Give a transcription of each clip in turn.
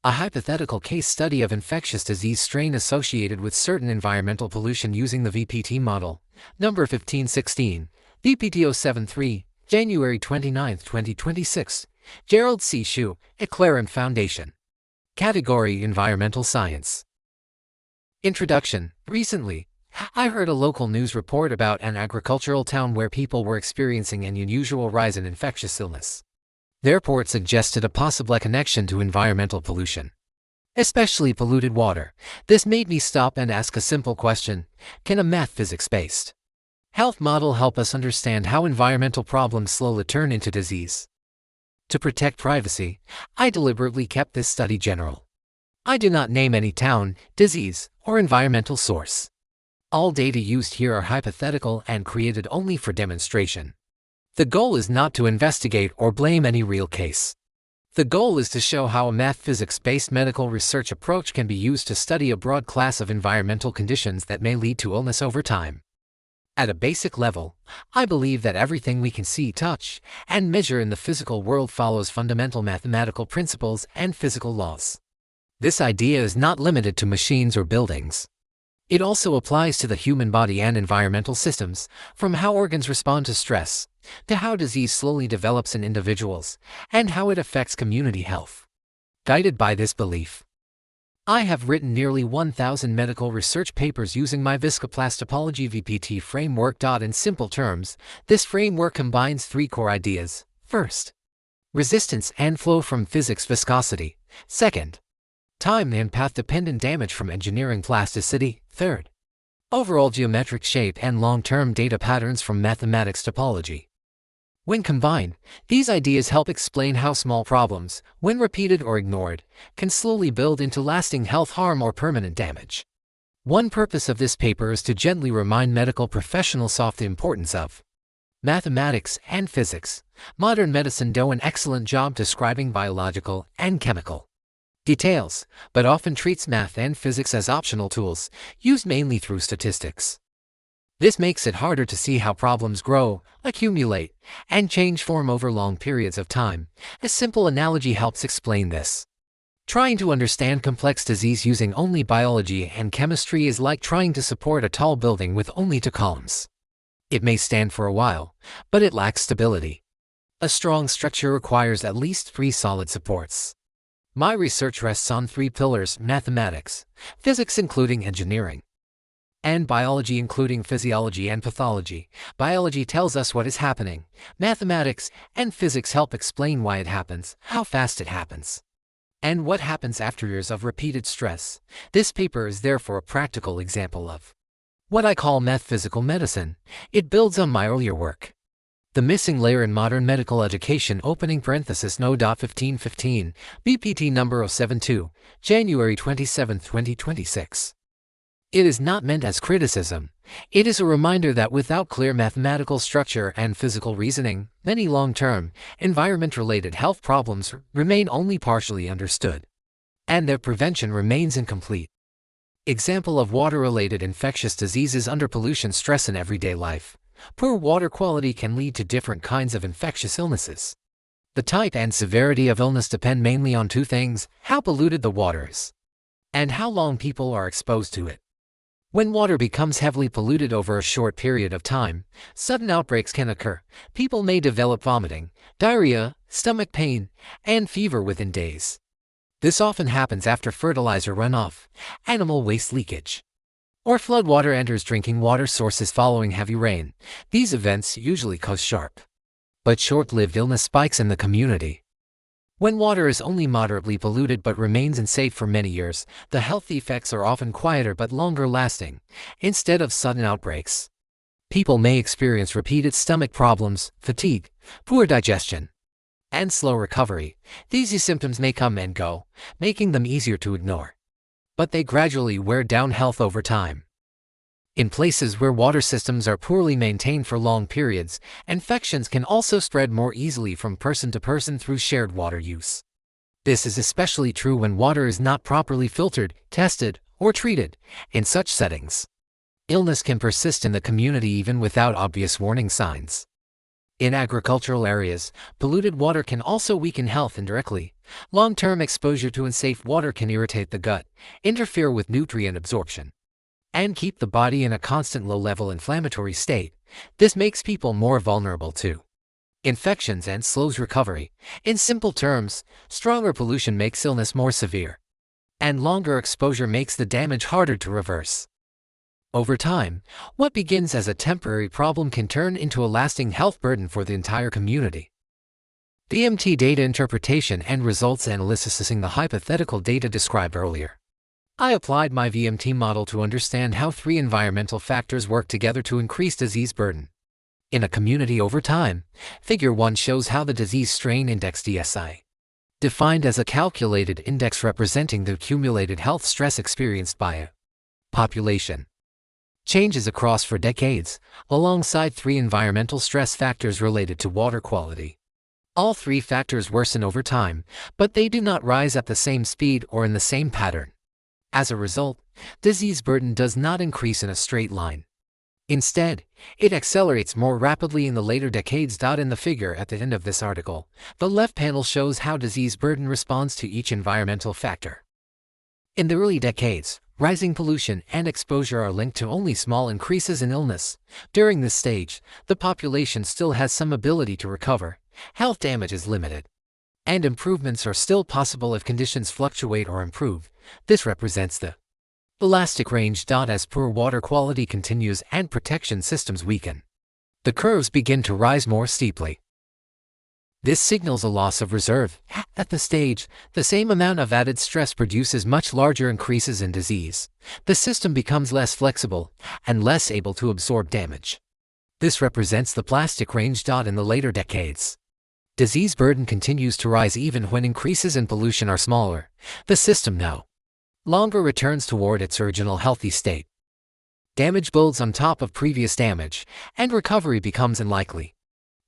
A hypothetical case study of infectious disease strain associated with certain environmental pollution using the VPT model, number 1516, VPT 073, January 29, 2026, Gerald C. Shu, EclaireMD Foundation. Category: Environmental Science. Introduction. Recently, I heard a local news report about an agricultural town where people were experiencing an unusual rise in infectious illness. The report suggested a possible connection to environmental pollution, especially polluted water. This made me stop and ask a simple question: can a math physics-based health model help us understand how environmental problems slowly turn into disease? To protect privacy, I deliberately kept this study general. I do not name any town, disease, or environmental source. All data used here are hypothetical and created only for demonstration. The goal is not to investigate or blame any real case. The goal is to show how a math physics-based medical research approach can be used to study a broad class of environmental conditions that may lead to illness over time. At a basic level, I believe that everything we can see, touch, and measure in the physical world follows fundamental mathematical principles and physical laws. This idea is not limited to machines or buildings. It also applies to the human body and environmental systems, from how organs respond to stress, to how disease slowly develops in individuals, and how it affects community health. Guided by this belief, I have written nearly 1,000 medical research papers using my Viscoplastopology VPT framework. In simple terms, this framework combines three core ideas. First, resistance and flow from physics viscosity. Second, time and path-dependent damage from engineering plasticity. Third, overall geometric shape and long-term data patterns from mathematics topology. When combined, these ideas help explain how small problems, when repeated or ignored, can slowly build into lasting health harm or permanent damage. One purpose of this paper is to gently remind medical professionals of the importance of mathematics and physics. Modern medicine does an excellent job describing biological and chemical details, but often treats math and physics as optional tools, used mainly through statistics. This makes it harder to see how problems grow, accumulate, and change form over long periods of time. A simple analogy helps explain this. Trying to understand complex disease using only biology and chemistry is like trying to support a tall building with only two columns. It may stand for a while, but it lacks stability. A strong structure requires at least three solid supports. My research rests on three pillars: mathematics, physics including engineering, and biology including physiology and pathology. Biology tells us what is happening. Mathematics and physics help explain why it happens, how fast it happens, and what happens after years of repeated stress. This paper is therefore a practical example of what I call math-physical medicine. It builds on my earlier work. The missing layer in modern medical education, opening parenthesis No.1516 VPT number 072, January 27, 2026. It is not meant as criticism. It is a reminder that without clear mathematical structure and physical reasoning, many long-term, environment-related health problems remain only partially understood, and their prevention remains incomplete. Example of water-related infectious diseases under pollution: stress in everyday life. Poor water quality can lead to different kinds of infectious illnesses. The type and severity of illness depend mainly on two things: how polluted the water is, and how long people are exposed to it. When water becomes heavily polluted over a short period of time, sudden outbreaks can occur. People may develop vomiting, diarrhea, stomach pain, and fever within days. This often happens after fertilizer runoff, animal waste leakage, or floodwater enters drinking water sources following heavy rain. These events usually cause sharp but short-lived illness spikes in the community. When water is only moderately polluted but remains unsafe for many years, the health effects are often quieter but longer-lasting. Instead of sudden outbreaks, people may experience repeated stomach problems, fatigue, poor digestion, and slow recovery. These symptoms may come and go, making them easier to ignore, but they gradually wear down health over time. In places where water systems are poorly maintained for long periods, infections can also spread more easily from person to person through shared water use. This is especially true when water is not properly filtered, tested, or treated. In such settings, illness can persist in the community even without obvious warning signs. In agricultural areas, polluted water can also weaken health indirectly. Long-term exposure to unsafe water can irritate the gut, interfere with nutrient absorption, and keep the body in a constant low-level inflammatory state. This makes people more vulnerable to infections and slows recovery. In simple terms, stronger pollution makes illness more severe, and longer exposure makes the damage harder to reverse. Over time, what begins as a temporary problem can turn into a lasting health burden for the entire community. VMT data interpretation and results analysis. Using the hypothetical data described earlier, I applied my VMT model to understand how three environmental factors work together to increase disease burden in a community over time. Figure 1 shows how the disease strain index DSI, defined as a calculated index representing the accumulated health stress experienced by a population, changes across for decades, alongside three environmental stress factors related to water quality. All three factors worsen over time, but they do not rise at the same speed or in the same pattern. As a result, disease burden does not increase in a straight line. Instead, it accelerates more rapidly in the later decades. In the figure at the end of this article, the left panel shows how disease burden responds to each environmental factor. In the early decades, rising pollution and exposure are linked to only small increases in illness. During this stage, the population still has some ability to recover, health damage is limited, and improvements are still possible if conditions fluctuate or improve. This represents the elastic range. As poor water quality continues and protection systems weaken, the curves begin to rise more steeply. This signals a loss of reserve. At this stage, the same amount of added stress produces much larger increases in disease. The system becomes less flexible and less able to absorb damage. This represents the plastic range. In the later decades, disease burden continues to rise even when increases in pollution are smaller. The system no longer returns toward its original healthy state. Damage builds on top of previous damage, and recovery becomes unlikely.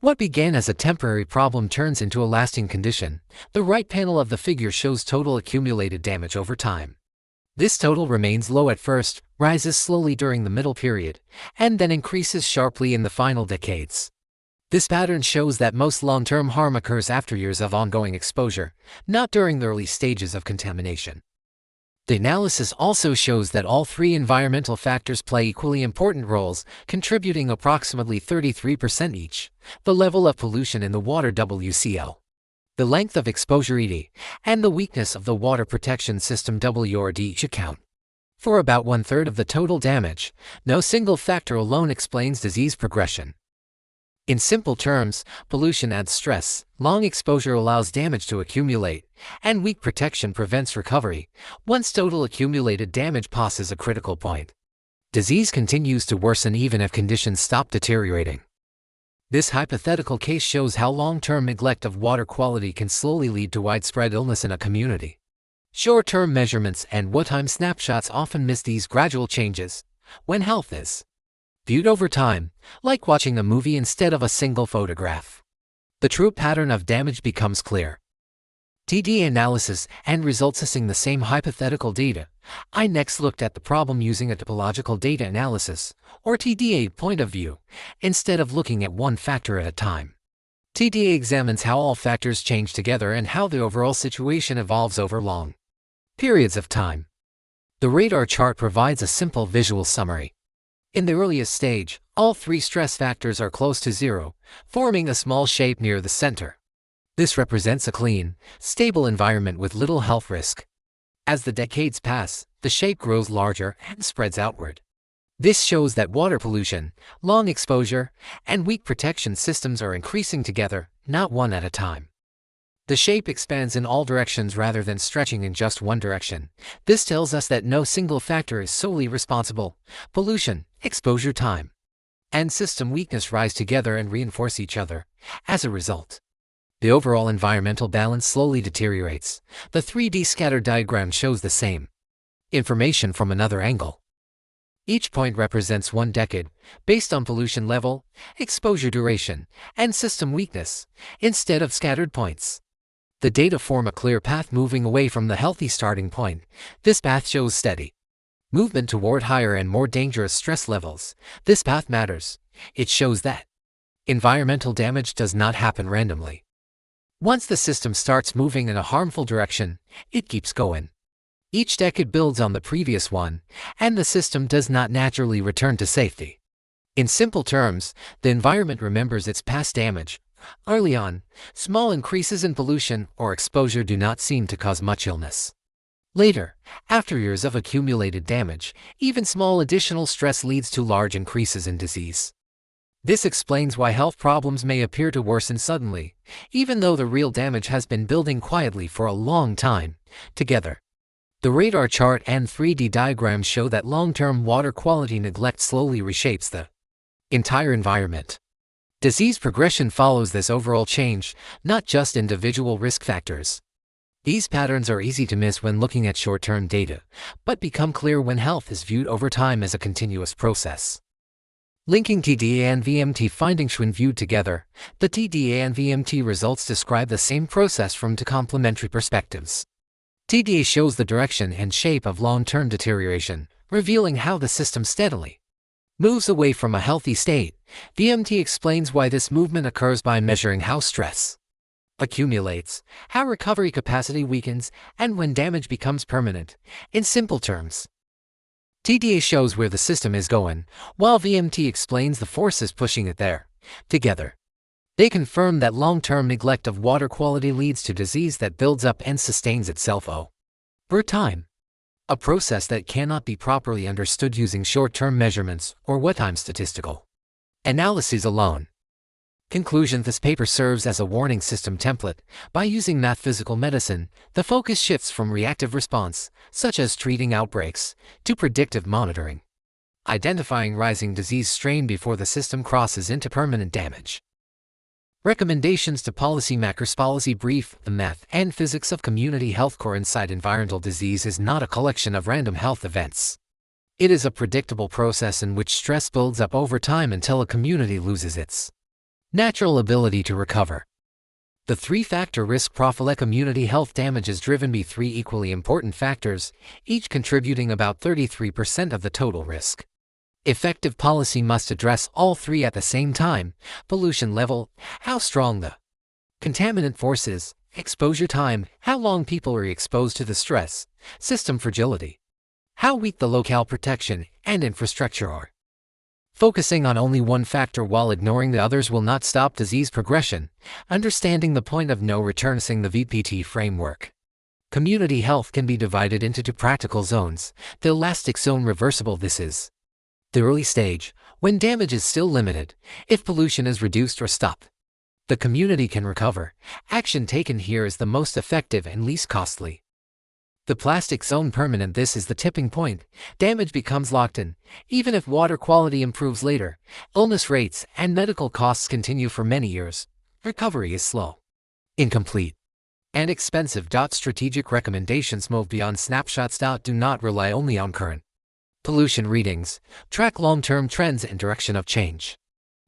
What began as a temporary problem turns into a lasting condition. The right panel of the figure shows total accumulated damage over time. This total remains low at first, rises slowly during the middle period, and then increases sharply in the final decades. This pattern shows that most long-term harm occurs after years of ongoing exposure, not during the early stages of contamination. The analysis also shows that all three environmental factors play equally important roles, contributing approximately 33% each: the level of pollution in the water WCO, the length of exposure ED, and the weakness of the water protection system WRD each account for about 1/3 of the total damage. No single factor alone explains disease progression. In simple terms, pollution adds stress, long exposure allows damage to accumulate, and weak protection prevents recovery. Once total accumulated damage passes a critical point, disease continues to worsen even if conditions stop deteriorating. This hypothetical case shows how long-term neglect of water quality can slowly lead to widespread illness in a community. Short-term measurements and one-time snapshots often miss these gradual changes. When health is viewed over time, like watching a movie instead of a single photograph, the true pattern of damage becomes clear. TDA analysis and results. Using the same hypothetical data, I next looked at the problem using a topological data analysis, or TDA, point of view, instead of looking at one factor at a time. TDA examines how all factors change together and how the overall situation evolves over long periods of time. The radar chart provides a simple visual summary. In the earliest stage, all three stress factors are close to zero, forming a small shape near the center. This represents a clean, stable environment with little health risk. As the decades pass, the shape grows larger and spreads outward. This shows that water pollution, long exposure, and weak protection systems are increasing together, not one at a time. The shape expands in all directions rather than stretching in just one direction. This tells us that no single factor is solely responsible. Pollution, exposure time, and system weakness rise together and reinforce each other. As a result, the overall environmental balance slowly deteriorates. The 3D scatter diagram shows the same information from another angle. Each point represents one decade, based on pollution level, exposure duration, and system weakness, instead of scattered points. The data form a clear path moving away from the healthy starting point. This path shows steady movement toward higher and more dangerous stress levels. This path matters. It shows that environmental damage does not happen randomly. Once the system starts moving in a harmful direction, it keeps going. Each decade builds on the previous one, and the system does not naturally return to safety. In simple terms, the environment remembers its past damage. Early on, small increases in pollution or exposure do not seem to cause much illness. Later, after years of accumulated damage, even small additional stress leads to large increases in disease. This explains why health problems may appear to worsen suddenly, even though the real damage has been building quietly for a long time. Together, the radar chart and 3D diagrams show that long-term water quality neglect slowly reshapes the entire environment. Disease progression follows this overall change, not just individual risk factors. These patterns are easy to miss when looking at short-term data, but become clear when health is viewed over time as a continuous process. Linking TDA and VMT findings when viewed together, the TDA and VMT results describe the same process from two complementary perspectives. TDA shows the direction and shape of long-term deterioration, revealing how the system steadily moves away from a healthy state. VMT explains why this movement occurs by measuring how stress accumulates, how recovery capacity weakens, and when damage becomes permanent. In simple terms, TDA shows where the system is going, while VMT explains the forces pushing it there. Together, they confirm that long-term neglect of water quality leads to disease that builds up and sustains itself over time, a process that cannot be properly understood using short-term measurements or one-time statistical analyses alone. Conclusion: this paper serves as a warning system template. By using math physical medicine, the focus shifts from reactive response, such as treating outbreaks, to predictive monitoring, identifying rising disease strain before the system crosses into permanent damage. Recommendations to policymakers. Policy brief: the math and physics of community health core inside environmental disease is not a collection of random health events. It is a predictable process in which stress builds up over time until a community loses its natural ability to recover. The three-factor risk profile: community health damage is driven by three equally important factors, each contributing about 33% of the total risk. Effective policy must address all three at the same time: pollution level, how strong the contaminant force is; exposure time, how long people are exposed to the stress; system fragility, how weak the locale protection and infrastructure are. Focusing on only one factor while ignoring the others will not stop disease progression. Understanding the point of no return. The VPT framework. Community health can be divided into two practical zones: the elastic zone, reversible. This is the early stage, when damage is still limited. If pollution is reduced or stopped, the community can recover. Action taken here is the most effective and least costly. The plastic zone, permanent. This is the tipping point. Damage becomes locked in. Even if water quality improves later, illness rates and medical costs continue for many years. Recovery is slow, incomplete, and expensive. Strategic recommendations: move beyond snapshots. Do not rely only on current pollution readings. Track long-term trends and direction of change,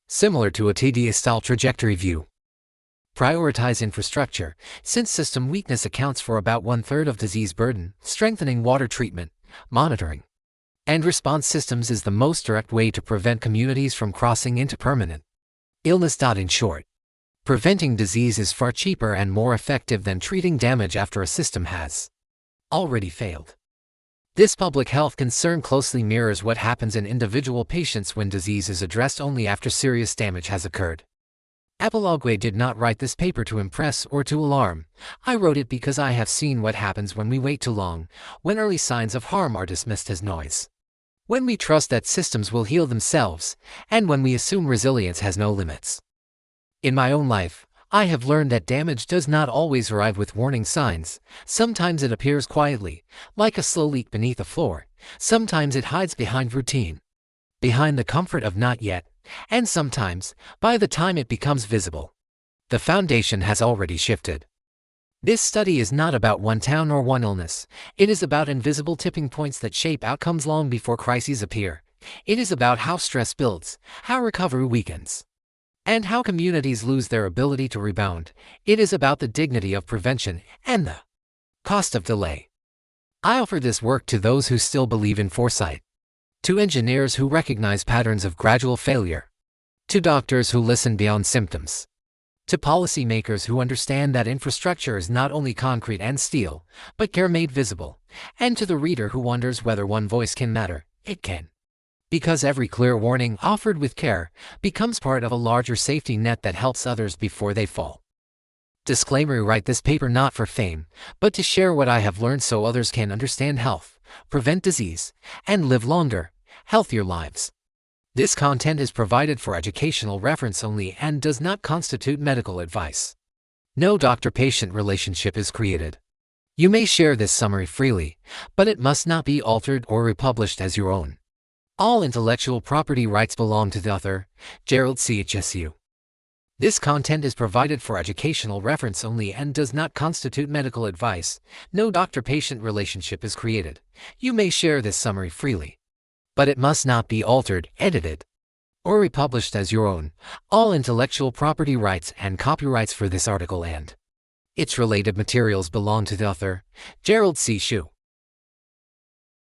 similar to a TDA-style trajectory view. Prioritize infrastructure, since system weakness accounts for about 1/3 of disease burden. Strengthening water treatment, monitoring, and response systems is the most direct way to prevent communities from crossing into permanent illness. In short, preventing disease is far cheaper and more effective than treating damage after a system has already failed. This public health concern closely mirrors what happens in individual patients when disease is addressed only after serious damage has occurred. Epilogue: did not write this paper to impress or to alarm. I wrote it because I have seen what happens when we wait too long, when early signs of harm are dismissed as noise, when we trust that systems will heal themselves, and when we assume resilience has no limits. In my own life, I have learned that damage does not always arrive with warning signs. Sometimes it appears quietly, like a slow leak beneath a floor. Sometimes it hides behind routine, behind the comfort of not yet. And sometimes, by the time it becomes visible, the foundation has already shifted. This study is not about one town or one illness. It is about invisible tipping points that shape outcomes long before crises appear. It is about how stress builds, how recovery weakens, and how communities lose their ability to rebound. It is about the dignity of prevention and the cost of delay. I offer this work to those who still believe in foresight, to engineers who recognize patterns of gradual failure, to doctors who listen beyond symptoms, To policymakers who understand that infrastructure is not only concrete and steel, but care made visible. And to the reader who wonders whether one voice can matter, it can. Because every clear warning offered with care becomes part of a larger safety net that helps others before they fall. Disclaimer: write this paper not for fame, but to share what I have learned so others can understand health, prevent disease, and live longer, healthier lives. This content is provided for educational reference only and does not constitute medical advice. No doctor-patient relationship is created. You may share this summary freely, but it must not be altered or republished as your own. All intellectual property rights belong to the author, Gerald CHSU. This content is provided for educational reference only and does not constitute medical advice. No doctor-patient relationship is created. You may share this summary freely, but it must not be altered, edited, or republished as your own. All intellectual property rights and copyrights for this article and its related materials belong to the author, Gerald CHSU.